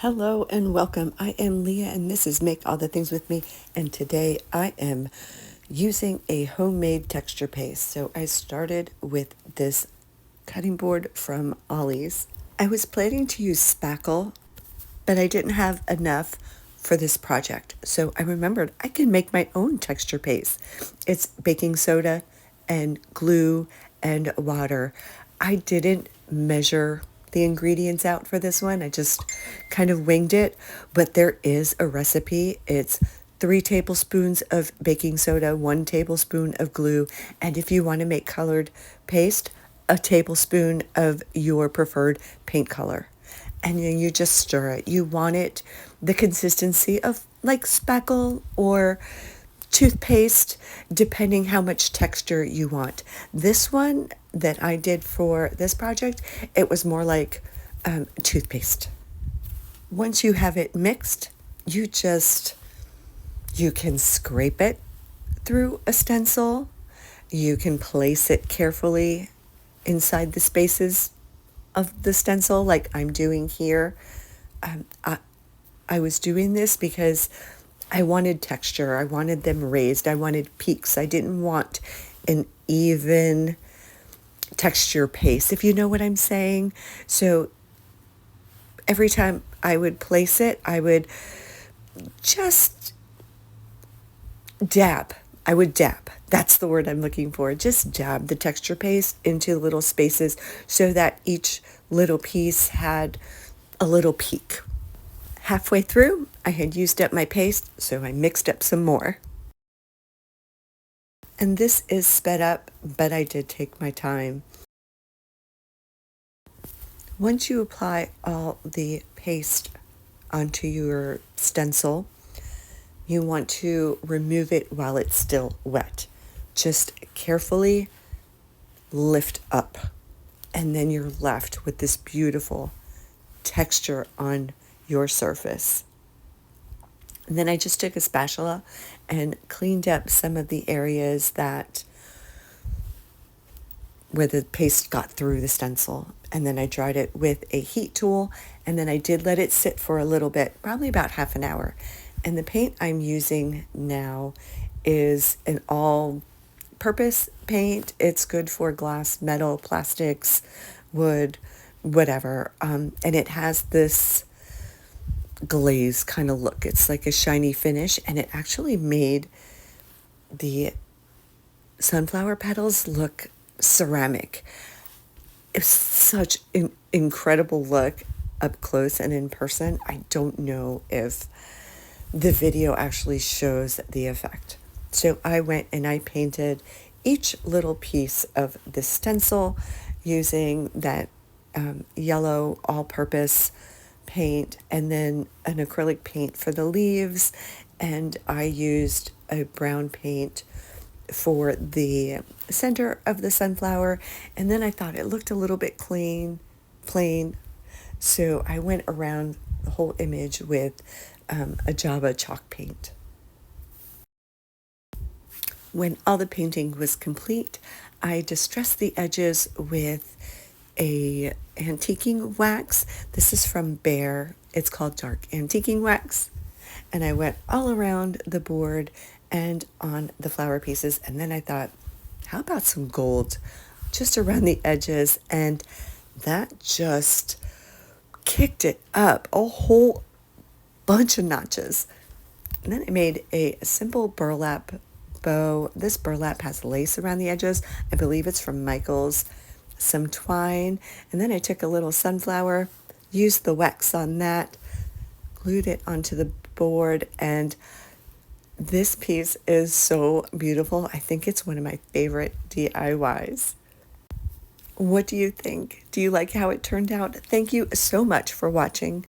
Hello and welcome. I am Leah and this is Make All the Things With Me, and today I am using a homemade texture paste. So I started with this cutting board from Ollie's. I was planning to use spackle, but I didn't have enough for this project. So I remembered I can make my own texture paste. It's baking soda and glue and water. I didn't measure the ingredients out for this one. I just kind of winged it, but there is a recipe. It's 3 tablespoons of baking soda, 1 tablespoon of glue, and if you want to make colored paste, a tablespoon of your preferred paint color. And then you just stir it. You want it the consistency of like spackle or toothpaste, depending how much texture you want. This one that I did for this project, it was more like toothpaste. Once you have it mixed, you can scrape it through a stencil. You can place it carefully inside the spaces of the stencil like I'm doing here. I was doing this because I wanted texture. I wanted them raised. I wanted peaks. I didn't want an even texture paste, if you know what I'm saying. So every time I would place it, I would just dab. I would dab. That's the word I'm looking for. Just dab the texture paste into little spaces so that each little piece had a little peak. Halfway through, I had used up my paste, so I mixed up some more. And this is sped up, but I did take my time. Once you apply all the paste onto your stencil, you want to remove it while it's still wet. Just carefully lift up, and then you're left with this beautiful texture on your surface. And then I just took a spatula and cleaned up some of the areas where the paste got through the stencil. And then I dried it with a heat tool, and then I did let it sit for a little bit, probably about half an hour. And the paint I'm using now is an all-purpose paint. It's good for glass, metal, plastics, wood, whatever. And it has this glaze kind of look. It's like a shiny finish, and it actually made the sunflower petals look ceramic. It's such an incredible look up close and in person. I don't know if the video actually shows the effect. So I went and I painted each little piece of the stencil using that yellow all-purpose paint, and then an acrylic paint for the leaves, and I used a brown paint for the center of the sunflower, and then I thought it looked a little bit plain, so I went around the whole image with a Java chalk paint. When all the painting was complete, I distressed the edges with a antiquing wax. This is from Bear. It's called dark antiquing wax. And I went all around the board and on the flower pieces. And then I thought, how about some gold just around the edges? And that just kicked it up a whole bunch of notches. And then I made a simple burlap bow. This burlap has lace around the edges. I believe it's from Michael's. Some twine, and then I took a little sunflower, used the wax on that, glued it onto the board, and this piece is so beautiful. I think it's one of my favorite DIYs. What do you think? Do you like how it turned out? Thank you so much for watching.